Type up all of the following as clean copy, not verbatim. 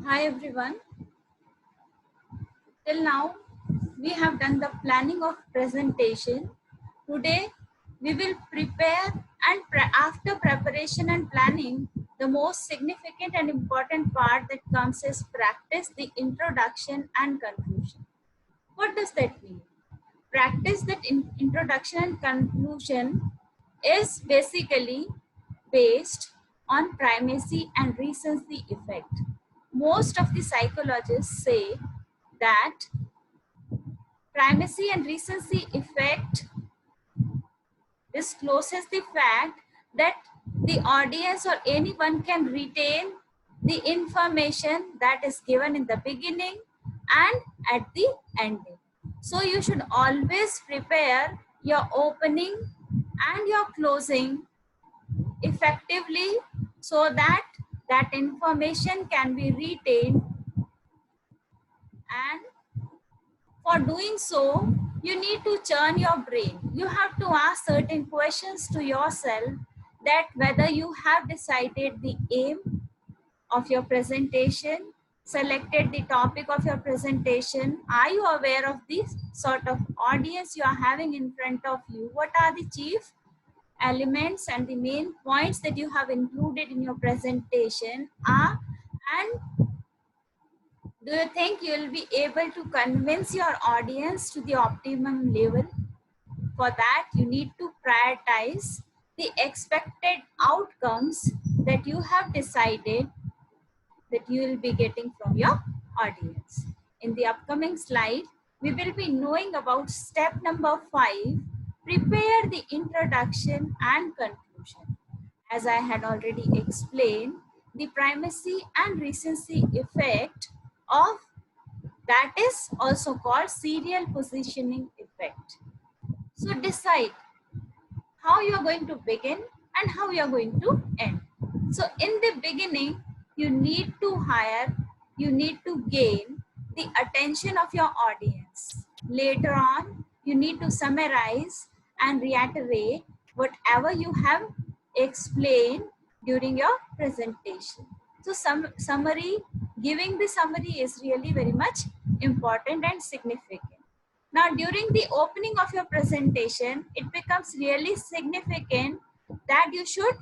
Hi everyone. Till now, we have done the planning of presentation. Today, we will prepare and after preparation and planning, the most significant and important part that comes is practice, the introduction and conclusion. What does that mean? Practice that introduction and conclusion is basically based on primacy and recency effect. Most of the psychologists say that primacy and recency effect discloses the fact that the audience or anyone can retain the information that is given in the beginning and at the ending. So you should always prepare your opening and your closing effectively so that that information can be retained, and for doing so, you need to churn your brain. You have to ask certain questions to yourself, that whether you have decided the aim of your presentation, selected the topic of your presentation, are you aware of this sort of audience you are having in front of you? What are the chief elements and the main points that you have included in your presentation are, and do you think you will be able to convince your audience to the optimum level? For that, you need to prioritize the expected outcomes that you have decided that you will be getting from your audience. In the upcoming slide, we will be knowing about step number 5, prepare the introduction and conclusion. As I had already explained, the primacy and recency effect of that is also called serial positioning effect. So decide how you are going to begin and how you are going to end. So in the beginning, you need to gain the attention of your audience. Later on, you need to summarize and reiterate whatever you have explained during your presentation. So giving the summary is really very much important and significant. Now, during the opening of your presentation, it becomes really significant that you should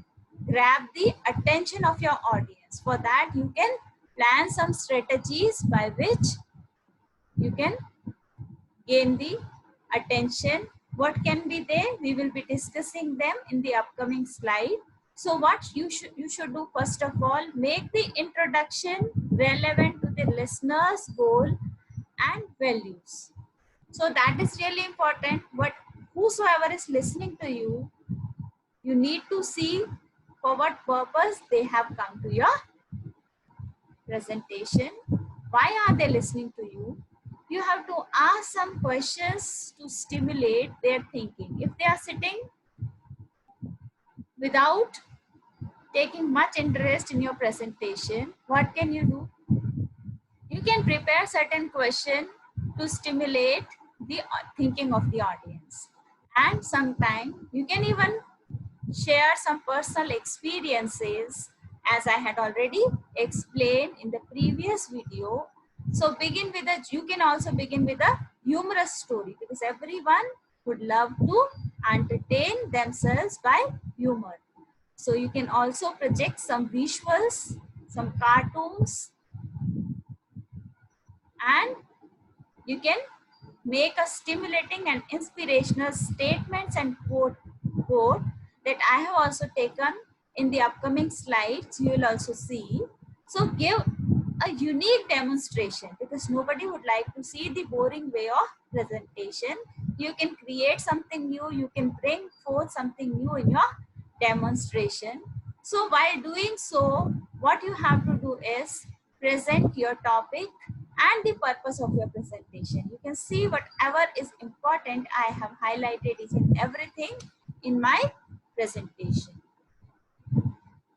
grab the attention of your audience. For that, you can plan some strategies by which you can gain the attention. What can be there? We will be discussing them in the upcoming slide. So what you should do, first of all, make the introduction relevant to the listener's goal and values. So that is really important. But whosoever is listening to you, you need to see for what purpose they have come to your presentation. Why are they listening to you? You have to ask some questions to stimulate their thinking. If they are sitting without taking much interest in your presentation, what can you do? You can prepare certain questions to stimulate the thinking of the audience. And sometimes you can even share some personal experiences, as I had already explained in the previous video. So you can also begin with a humorous story, because everyone would love to entertain themselves by humor. So you can also project some visuals, some cartoons, and you can make a stimulating and inspirational statements and quote that I have also taken in the upcoming slides. You will also see. So give a unique demonstration, because nobody would like to see the boring way of presentation. You can create something new. You can bring forth something new in your demonstration. So while doing so, what you have to do is present your topic and the purpose of your presentation. You can see whatever is important. I have highlighted each and everything in my presentation.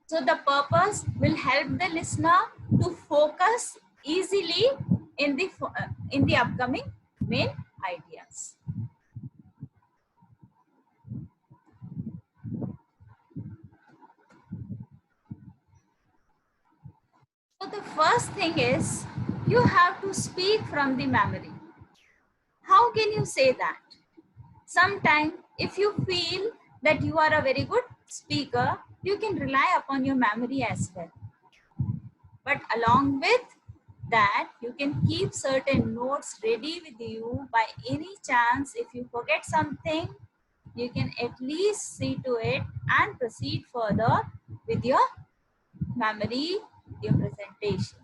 So the purpose will help the listener to focus easily in the upcoming main ideas. So the first thing is you have to speak from the memory. How can you say that? Sometimes if you feel that you are a very good speaker, you can rely upon your memory as well. But along with that, you can keep certain notes ready with you. By any chance, if you forget something, you can at least see to it and proceed further with your memory, your presentation.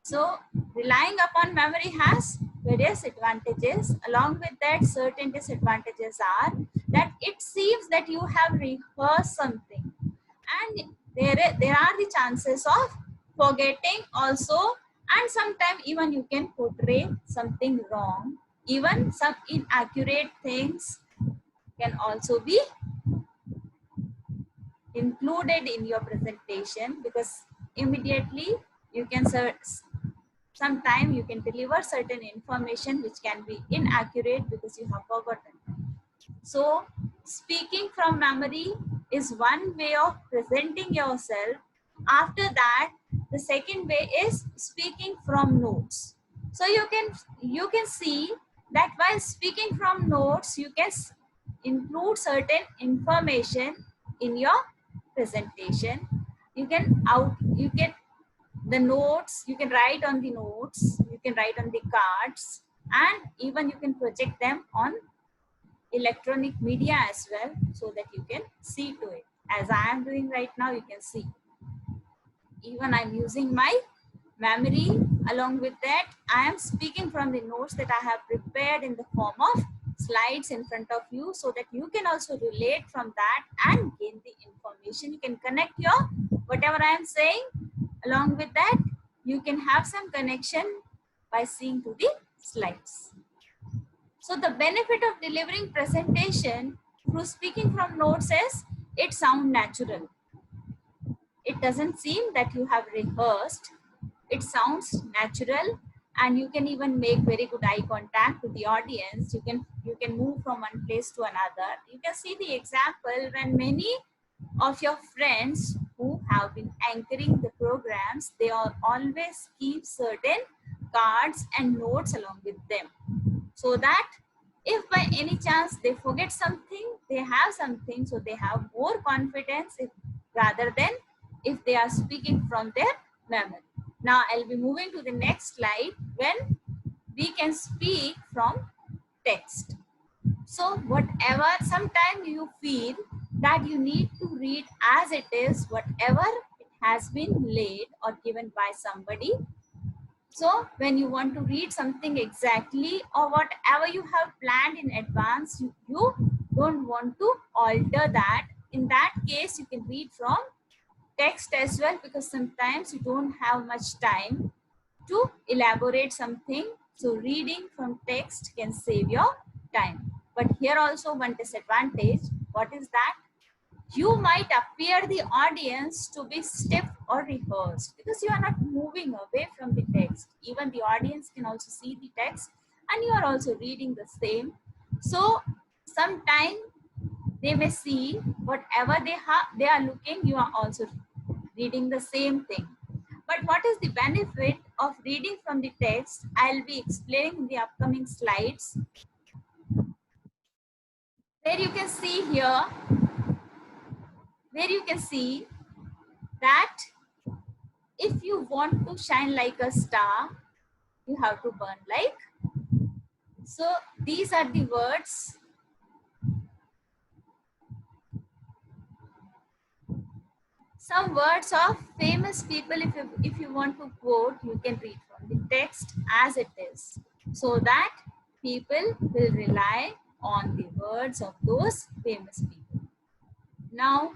So relying upon memory has various advantages. Along with that, certain disadvantages are that it seems that you have rehearsed something, and there are the chances of forgetting also, and sometimes even you can portray something wrong. Even some inaccurate things can also be included in your presentation, because immediately you can sometime you can deliver certain information which can be inaccurate because you have forgotten. So speaking from memory is one way of presenting yourself. After that, the second way is speaking from notes. So you can see that while speaking from notes, you can include certain information in your presentation. You can the notes, you can write on the notes, you can write on the cards, and even you can project them on electronic media as well, so that you can see to it. As I am doing right now, you can see. Even I'm using my memory. Along with that, I am speaking from the notes that I have prepared in the form of slides in front of you, so that you can also relate from that and gain the information. You can connect your whatever I am saying. Along with that, you can have some connection by seeing to the slides. So the benefit of delivering presentation through speaking from notes is it sounds natural. It doesn't seem that you have rehearsed. It sounds natural, and you can even make very good eye contact with the audience. You can move from one place to another. You can see the example when many of your friends who have been anchoring the programs, they all always keep certain cards and notes along with them, so that if by any chance they forget something, they have something, so they have more confidence rather than if they are speaking from their memory. Now I'll be moving to the next slide when we can speak from text. So whatever, sometimes you feel that you need to read as it is, whatever it has been laid or given by somebody. So when you want to read something exactly or whatever you have planned in advance, you don't want to alter that. In that case, you can read from text as well, because sometimes you don't have much time to elaborate something. So reading from text can save your time. But here also one disadvantage. What is that? You might appear the audience to be stiff or rehearsed, because you are not moving away from the text. Even the audience can also see the text, and you are also reading the same. So sometimes they may see whatever they are looking, you are also reading the same thing. But what is the benefit of reading from the text? I'll be explaining in the upcoming slides, where you can see here, where you can see that if you want to shine like a star, you have to burn like. So these are the words. Some words of famous people. If you want to quote, you can read from the text as it is, so that people will rely on the words of those famous people. Now,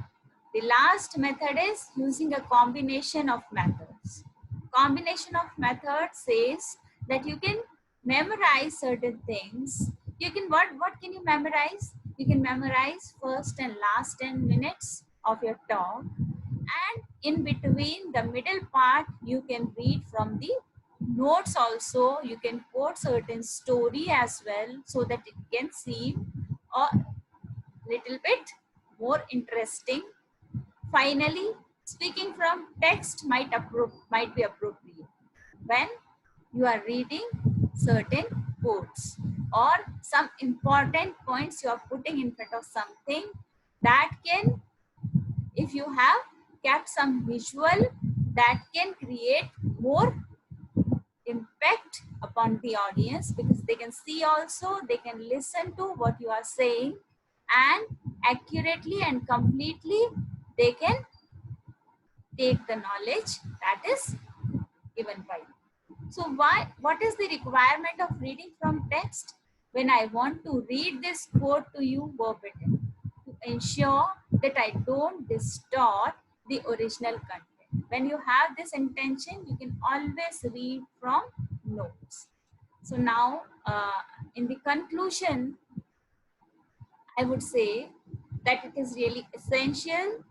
the last method is using a combination of methods. Combination of methods says that you can memorize certain things. You can, what can you memorize? You can memorize first and last 10 minutes of your talk, and in between the middle part you can read from the notes also. You can quote certain story as well, so that it can seem a little bit more interesting. Finally, Speaking from text might be appropriate when you are reading certain quotes or some important points you are putting in front of something that can, if you have kept some visual, that can create more impact upon the audience, because they can see also, they can listen to what you are saying, and accurately and completely they can take the knowledge that is given by you. So what is the requirement of reading from text? When I want to read this quote to you verbatim, to ensure that I don't distort the original content. When you have this intention, you can always read from notes. So now, in the conclusion, I would say that it is really essential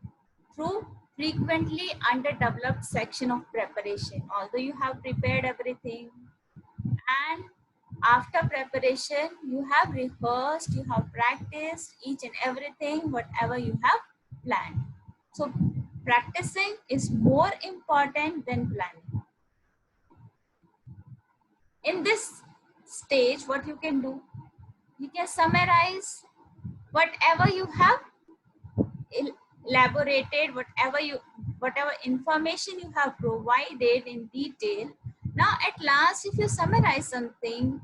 through frequently underdeveloped section of preparation. Although you have prepared everything, and after preparation you have rehearsed, you have practiced each and everything, whatever you have planned. So practicing is more important than planning. In this stage, what you can do, you can summarize whatever you have elaborated, whatever information you have provided in detail. Now at last, if you summarize something,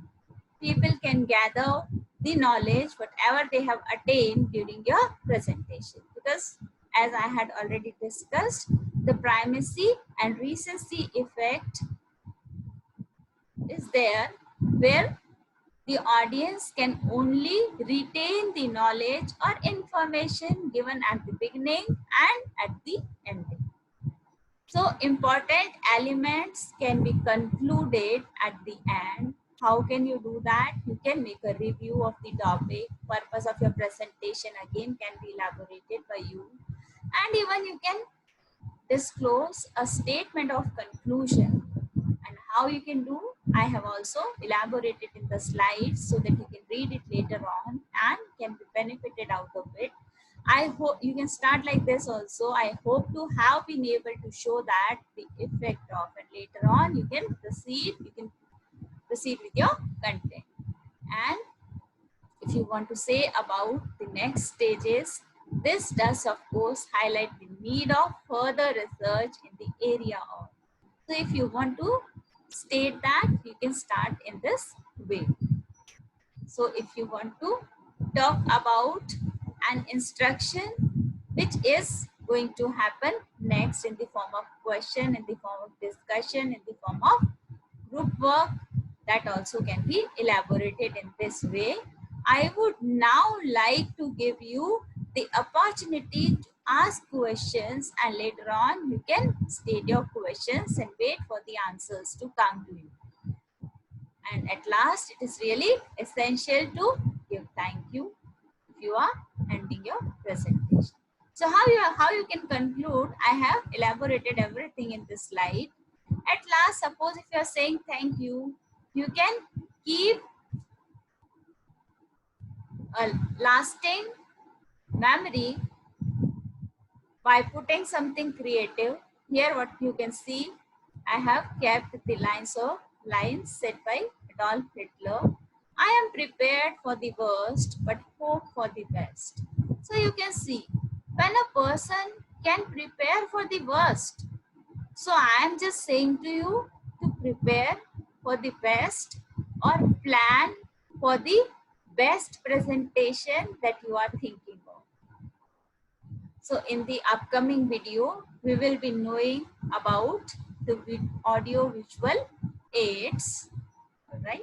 people can gather the knowledge whatever they have attained during your presentation, because as I had already discussed, the primacy and recency effect is there, where the audience can only retain the knowledge or information given at the beginning and at the ending. So important elements can be concluded at the end. How can you do that? You can make a review of the topic. Purpose of your presentation again can be elaborated by you. And even you can disclose a statement of conclusion. And how you can do, I have also elaborated in the slides so that you can read it later on and can be benefited out of it. I hope you can start like this also. I hope to have been able to show that the effect of, and later on you can proceed with your content. And if you want to say about the next stages, this does of course highlight the need of further research in the area of. So if you want to state that, you can start in this way. So if you want to talk about an instruction which is going to happen next in the form of question, in the form of discussion, in the form of group work, that also can be elaborated in this way. I would now like to give you the opportunity to ask questions, and later on you can state your questions and wait for the answers to come to you. And at last, it is really essential to give thank you if you are ending your presentation. So how you can conclude, I have elaborated everything in this slide. At last, suppose if you are saying thank you, you can keep a lasting memory by putting something creative. Here what you can see, I have kept the lines said by Adolf Hitler. I am prepared for the worst but hope for the best. So you can see, when a person can prepare for the worst, so I am just saying to you to prepare for the best or plan for the best presentation that you are thinking of. So in the upcoming video, we will be knowing about the audio visual aids, all right?